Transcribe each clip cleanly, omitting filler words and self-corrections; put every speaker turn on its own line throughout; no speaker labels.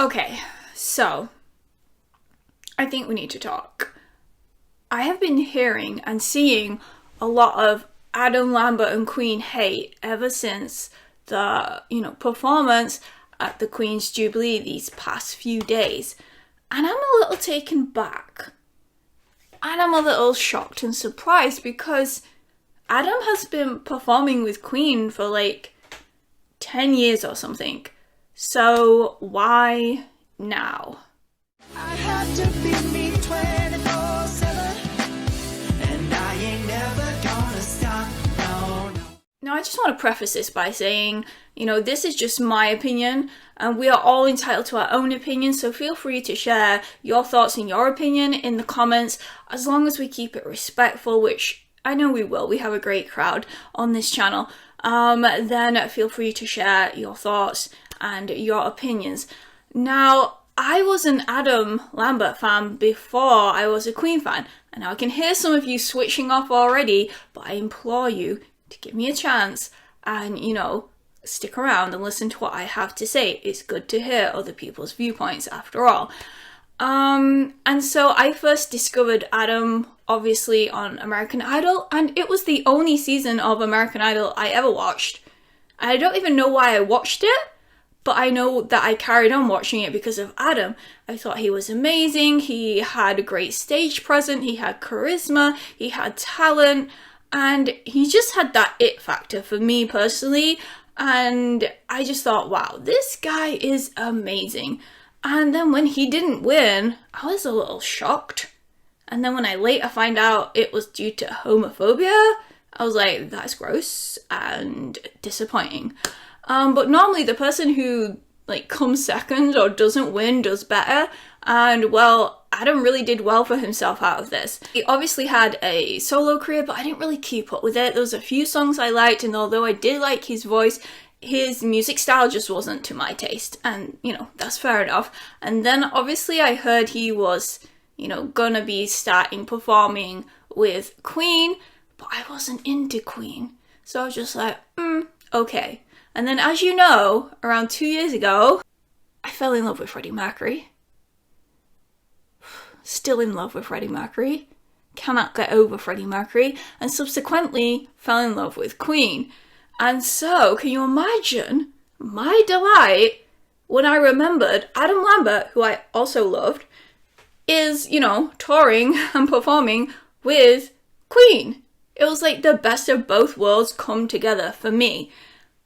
Okay, so I think we need to talk. I have been hearing and seeing a lot of Adam Lambert and Queen hate ever since the, performance at the Queen's Jubilee these past few days. And I'm a little taken back. And I'm a little shocked and surprised because Adam has been performing with Queen for like 10 years or something. So why now?
I have to be me 24/7, and I ain't never gonna stop, no.
Now, I just want to preface this by saying, this is just my opinion, and we are all entitled to our own opinion, so feel free to share your thoughts and your opinion in the comments, as long as we keep it respectful, which I know we will. We have a great crowd on this channel. Then feel free to share your thoughts and your opinions. Now, I was an Adam Lambert fan before I was a Queen fan, and I can hear some of you switching off already, but I implore you to give me a chance and, stick around and listen to what I have to say. It's good to hear other people's viewpoints after all. And so I first discovered Adam, obviously, on American Idol, and it was the only season of American Idol I ever watched. I don't even know why I watched it, but I know that I carried on watching it because of Adam. I thought he was amazing, he had a great stage presence, he had charisma, he had talent, and he just had that it factor for me personally, and I just thought, wow, this guy is amazing. And then when he didn't win, I was a little shocked. And then when I later find out it was due to homophobia, I was like, that's gross and disappointing. But normally the person who comes second or doesn't win does better. And well, Adam really did well for himself out of this. He obviously had a solo career, but I didn't really keep up with it. There was a few songs I liked, and although I did like his voice, his music style just wasn't to my taste. And, that's fair enough. And then obviously I heard he was, gonna be starting performing with Queen, but I wasn't into Queen. So I was just like, okay. And then, as you know, around 2 years ago, I fell in love with Freddie Mercury. Still in love with Freddie Mercury. Cannot get over Freddie Mercury. And subsequently fell in love with Queen. And so, can you imagine my delight when I remembered Adam Lambert, who I also loved, is, touring and performing with Queen. It was like the best of both worlds come together for me.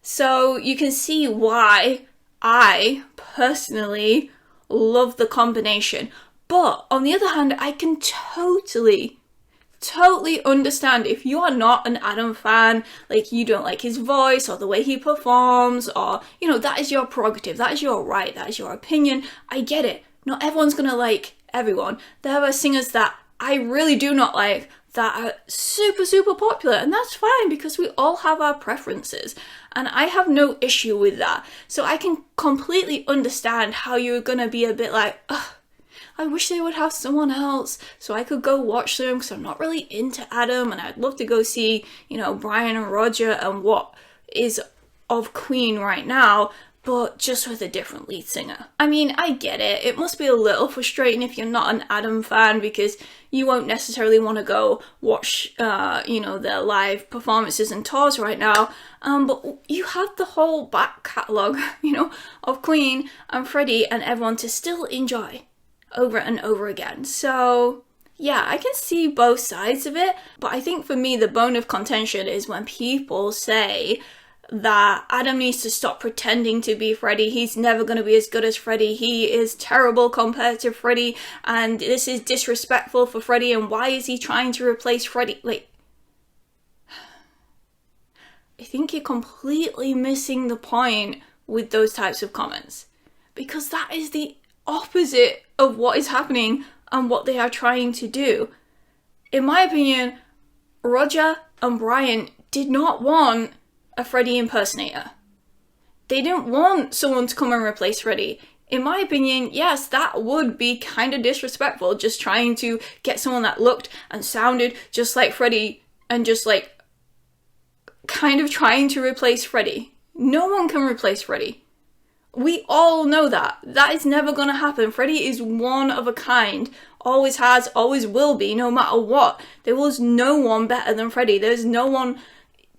So you can see why I personally love the combination. But on the other hand, I can totally understand if you are not an Adam fan, you don't like his voice or the way he performs, or, that is your prerogative, that is your right, that is your opinion. I get it. Not everyone's gonna like everyone. There are singers that I really do not like that are super popular, and that's fine because we all have our preferences, and I have no issue with that. So I can completely understand how you're gonna be a bit like, ugh, I wish they would have someone else so I could go watch them because I'm not really into Adam, and I'd love to go see, Brian and Roger and what is of Queen right now, but just with a different lead singer. I mean, I get it. It must be a little frustrating if you're not an Adam fan because you won't necessarily want to go watch, their live performances and tours right now. But you have the whole back catalogue, of Queen and Freddie and everyone to still enjoy over and over again. So yeah, I can see both sides of it, but I think for me the bone of contention is when people say that Adam needs to stop pretending to be Freddie. He's never going to be as good as Freddie. He is terrible compared to Freddie, and this is disrespectful for Freddie, and why is he trying to replace Freddie? I think you're completely missing the point with those types of comments, because that is the opposite of what is happening and what they are trying to do. In my opinion, Roger and Brian did not want a Freddie impersonator. They didn't want someone to come and replace Freddie. In my opinion, yes, that would be kind of disrespectful, just trying to get someone that looked and sounded just like Freddie and just kind of trying to replace Freddie. No one can replace Freddie. We all know that. That is never going to happen. Freddie is one of a kind. Always has, always will be, no matter what. There was no one better than Freddie. There's no one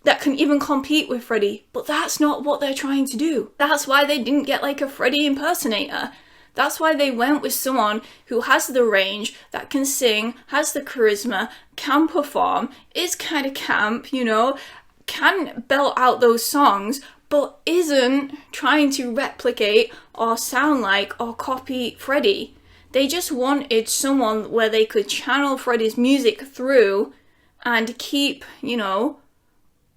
that can even compete with Freddie. But that's not what they're trying to do. That's why they didn't get like a Freddie impersonator. That's why they went with someone who has the range, that can sing, has the charisma, can perform, is kind of camp, you know, can belt out those songs, but isn't trying to replicate or sound like or copy Freddie. They just wanted someone where they could channel Freddie's music through and keep, you know,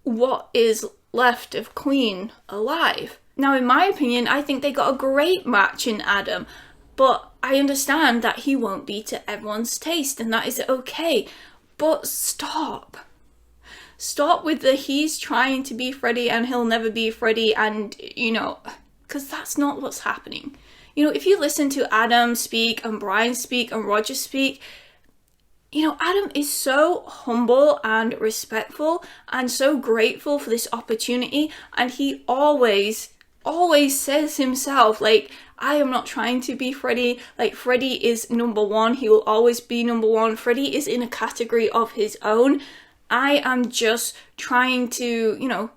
what is left of Queen alive. Now, in my opinion, I think they got a great match in Adam, but I understand that he won't be to everyone's taste, and that is okay. But stop. Stop with the he's trying to be Freddie and he'll never be Freddie, and, you know, because that's not what's happening. You know, if you listen to Adam speak and Brian speak and Roger speak, you know, Adam is so humble and respectful and so grateful for this opportunity, and he always says himself, like, I am not trying to be Freddie, like, Freddie is number one, he will always be number one, Freddie is in a category of his own, I am just trying to, you know,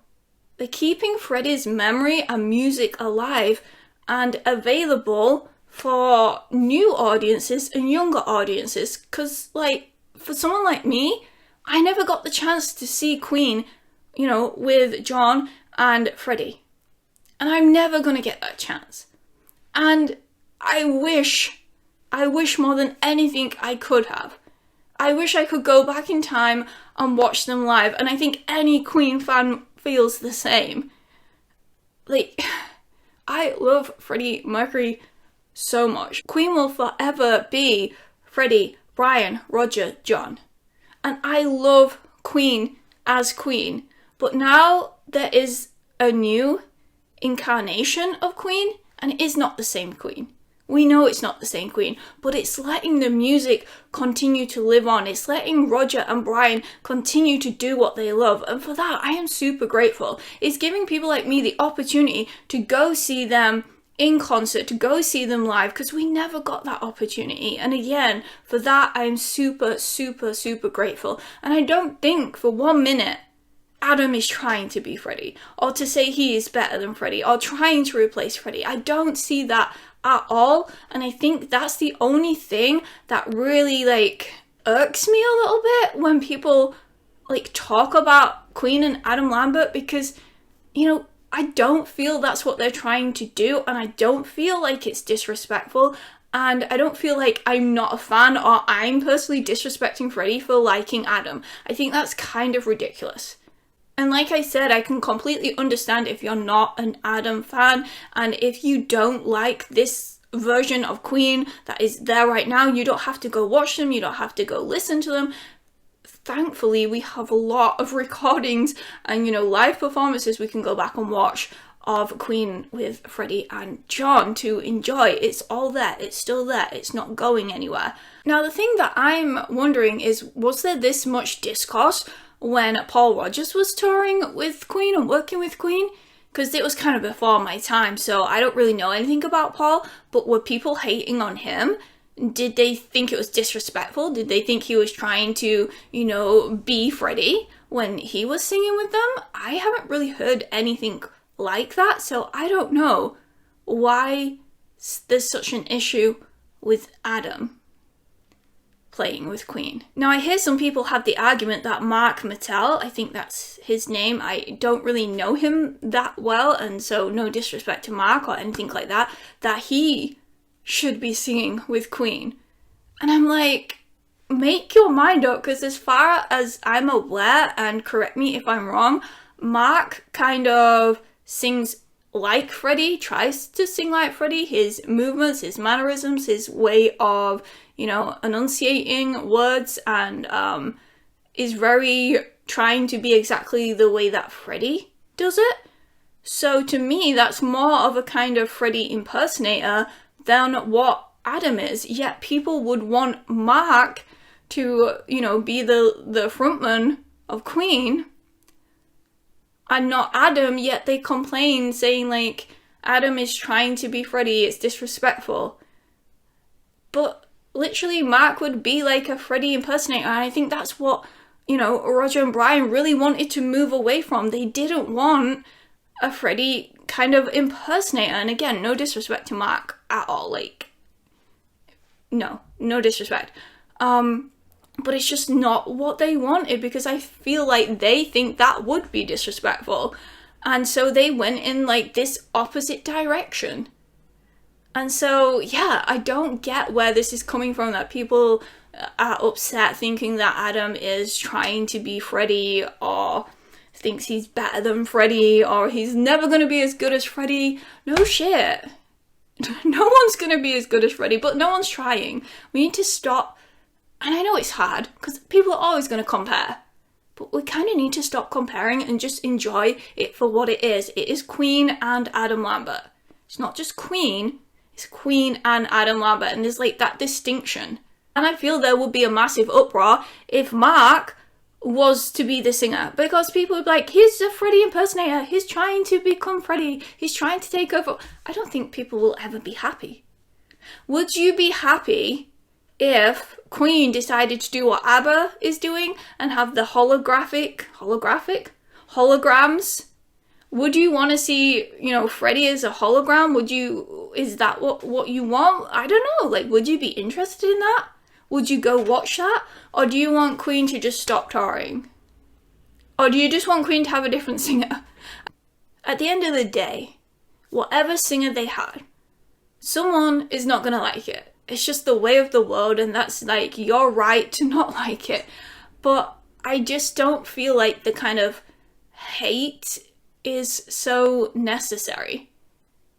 like, keeping Freddie's memory and music alive and available for new audiences and younger audiences, because, like, for someone like me, I never got the chance to see Queen, you know, with John and Freddie. And I'm never going to get that chance. And I wish more than anything I could have. I wish I could go back in time and watch them live. And I think any Queen fan feels the same. Like, I love Freddie Mercury so much. Queen will forever be Freddie, Brian, Roger, John. And I love Queen as Queen. But now there is a new incarnation of Queen, and it is not the same Queen. We know it's not the same Queen, but it's letting the music continue to live on. It's letting Roger and Brian continue to do what they love, and for that I am super grateful. It's giving people like me the opportunity to go see them in concert, to go see them live, because we never got that opportunity. And again, for that I am super, super, super grateful. And I don't think for 1 minute Adam is trying to be Freddie, or to say he is better than Freddie, or trying to replace Freddie. I don't see that at all, and I think that's the only thing that really, like, irks me a little bit when people, like, talk about Queen and Adam Lambert, because, you know, I don't feel that's what they're trying to do, and I don't feel like it's disrespectful, and I don't feel like I'm not a fan, or I'm personally disrespecting Freddie for liking Adam. I think that's kind of ridiculous. And like I said, I can completely understand if you're not an Adam fan, and if you don't like this version of Queen that is there right now, you don't have to go watch them, you don't have to go listen to them. Thankfully, we have a lot of recordings and, you know, live performances we can go back and watch of Queen with Freddie and John to enjoy. It's all there, it's still there, it's not going anywhere. Now, the thing that I'm wondering is, was there this much discourse when Paul Rodgers was touring with Queen and working with Queen? Because it was kind of before my time, so I don't really know anything about Paul, but were people hating on him? Did they think it was disrespectful? Did they think he was trying to, you know, be Freddie when he was singing with them? I haven't really heard anything like that, so I don't know why there's such an issue with Adam playing with Queen. Now, I hear some people have the argument that Mark Mattel, I think that's his name, I don't really know him that well, and so no disrespect to Mark or anything like that, that he should be singing with Queen. And I'm like, make your mind up, because as far as I'm aware, and correct me if I'm wrong, Mark kind of sings like Freddie, tries to sing like Freddie, his movements, his mannerisms, his way of, you know, enunciating words, and is very trying to be exactly the way that Freddie does it. So to me, that's more of a kind of Freddie impersonator than what Adam is. Yet people would want Mark to, you know, be the frontman of Queen and not Adam, yet they complain saying, like, Adam is trying to be Freddie, it's disrespectful. But literally, Mark would be like a Freddie impersonator, and I think that's what, Roger and Brian really wanted to move away from. They didn't want a Freddie kind of impersonator, and again, no disrespect to Mark at all, no disrespect. But it's just not what they wanted, because I feel like they think that would be disrespectful. And so they went in this opposite direction. And so, yeah, I don't get where this is coming from, that people are upset thinking that Adam is trying to be Freddie, or thinks he's better than Freddie, or he's never going to be as good as Freddie. No shit. No one's going to be as good as Freddie, but no one's trying. We need to stop. And I know it's hard, because people are always going to compare. But we kind of need to stop comparing and just enjoy it for what it is. It is Queen and Adam Lambert. It's not just Queen, it's Queen and Adam Lambert. And there's that distinction. And I feel there would be a massive uproar if Mark was to be the singer. Because people would be like, he's a Freddie impersonator. He's trying to become Freddie. He's trying to take over. I don't think people will ever be happy. Would you be happy if Queen decided to do what ABBA is doing and have the holograms? Would you want to see, Freddie as a hologram? Is that what you want? I don't know. Would you be interested in that? Would you go watch that? Or do you want Queen to just stop touring? Or do you just want Queen to have a different singer? At the end of the day, whatever singer they had, someone is not going to like it. It's just the way of the world, and that's your right to not like it. But I just don't feel like the kind of hate is so necessary.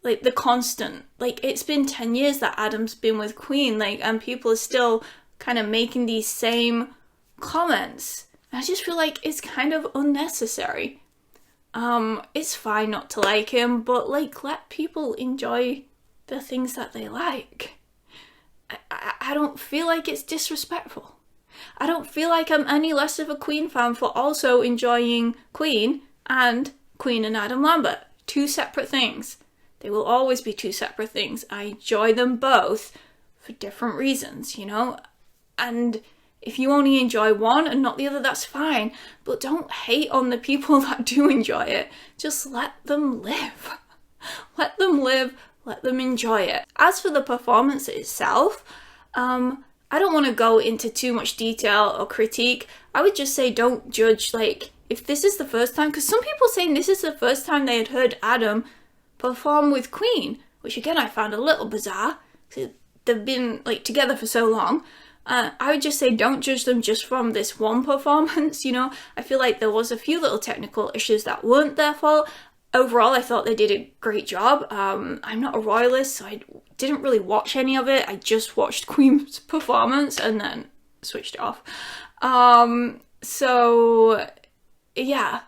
The constant. It's been 10 years that Adam's been with Queen, and people are still kind of making these same comments. I just feel like it's kind of unnecessary. It's fine not to like him, but let people enjoy the things that they like. I don't feel like it's disrespectful. I don't feel like I'm any less of a Queen fan for also enjoying Queen and Adam Lambert. Two separate things. They will always be two separate things. I enjoy them both for different reasons, And if you only enjoy one and not the other, that's fine. But don't hate on the people that do enjoy it. Just let them live. Let them live. Let them enjoy it. As for the performance itself, I don't want to go into too much detail or critique. I would just say don't judge, if this is the first time, because some people saying this is the first time they had heard Adam perform with Queen, which again I found a little bizarre, because they've been together for so long. I would just say don't judge them just from this one performance, I feel like there was a few little technical issues that weren't their fault. Overall, I thought they did a great job. I'm not a royalist, so I didn't really watch any of it. I just watched Queen's performance and then switched it off. So, yeah.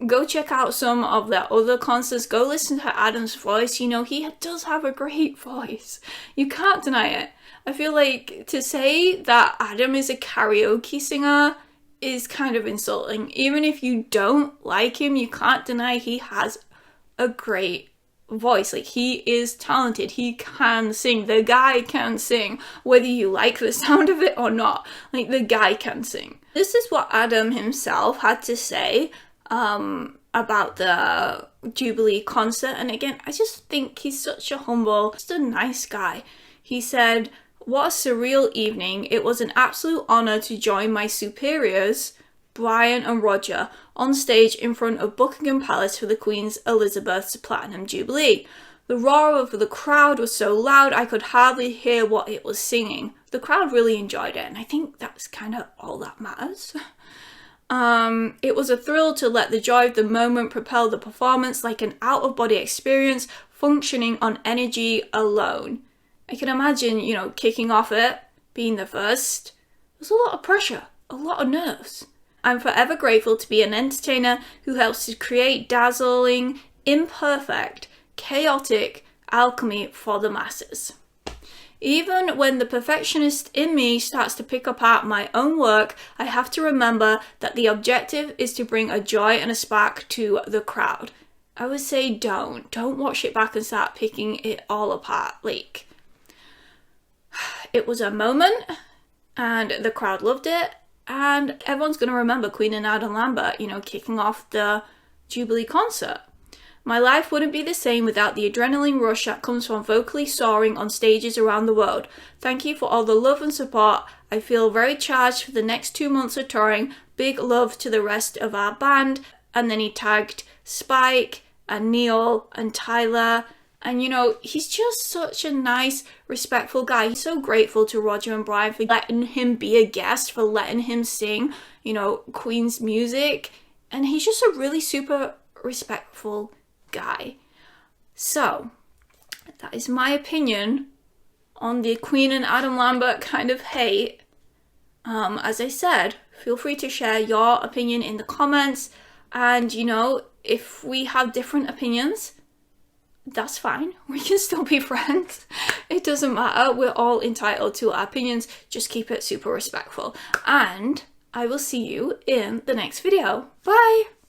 Go check out some of their other concerts. Go listen to Adam's voice. He does have a great voice. You can't deny it. I feel like to say that Adam is a karaoke singer is kind of insulting. Even if you don't like him, you can't deny he has a great voice. He is talented. He can sing. The guy can sing, whether you like the sound of it or not. The guy can sing. This is what Adam himself had to say about the Jubilee concert. And again, I just think he's such a humble, just a nice guy. He said, "What a surreal evening. It was an absolute honour to join my superiors, Brian and Roger, on stage in front of Buckingham Palace for the Queen's Elizabeth's Platinum Jubilee. The roar of the crowd was so loud I could hardly hear what it was singing. The crowd really enjoyed it, and I think that's kind of all that matters. It was a thrill to let the joy of the moment propel the performance like an out-of-body experience functioning on energy alone." I can imagine, kicking off it, being the first. There's a lot of pressure, a lot of nerves. "I'm forever grateful to be an entertainer who helps to create dazzling, imperfect, chaotic alchemy for the masses. Even when the perfectionist in me starts to pick apart my own work, I have to remember that the objective is to bring a joy and a spark to the crowd. I would say don't watch it back and start picking it all apart. Like, it was a moment and the crowd loved it, and everyone's going to remember Queen and Adam Lambert, you know, kicking off the Jubilee concert. My life wouldn't be the same without the adrenaline rush that comes from vocally soaring on stages around the world. Thank you for all the love and support. I feel very charged for the next 2 months of touring. Big love to the rest of our band. And then he tagged Spike and Neil and Tyler. And, you know, he's just such a nice, respectful guy. He's so grateful to Roger and Brian for letting him be a guest, for letting him sing, you know, Queen's music. And he's just a really super respectful guy. So, that is my opinion on the Queen and Adam Lambert kind of hate. As I said, feel free to share your opinion in the comments. And, you know, if we have different opinions, that's fine. We can still be friends. It doesn't matter. We're all entitled to our opinions. Just keep it super respectful. And I will see you in the next video. Bye!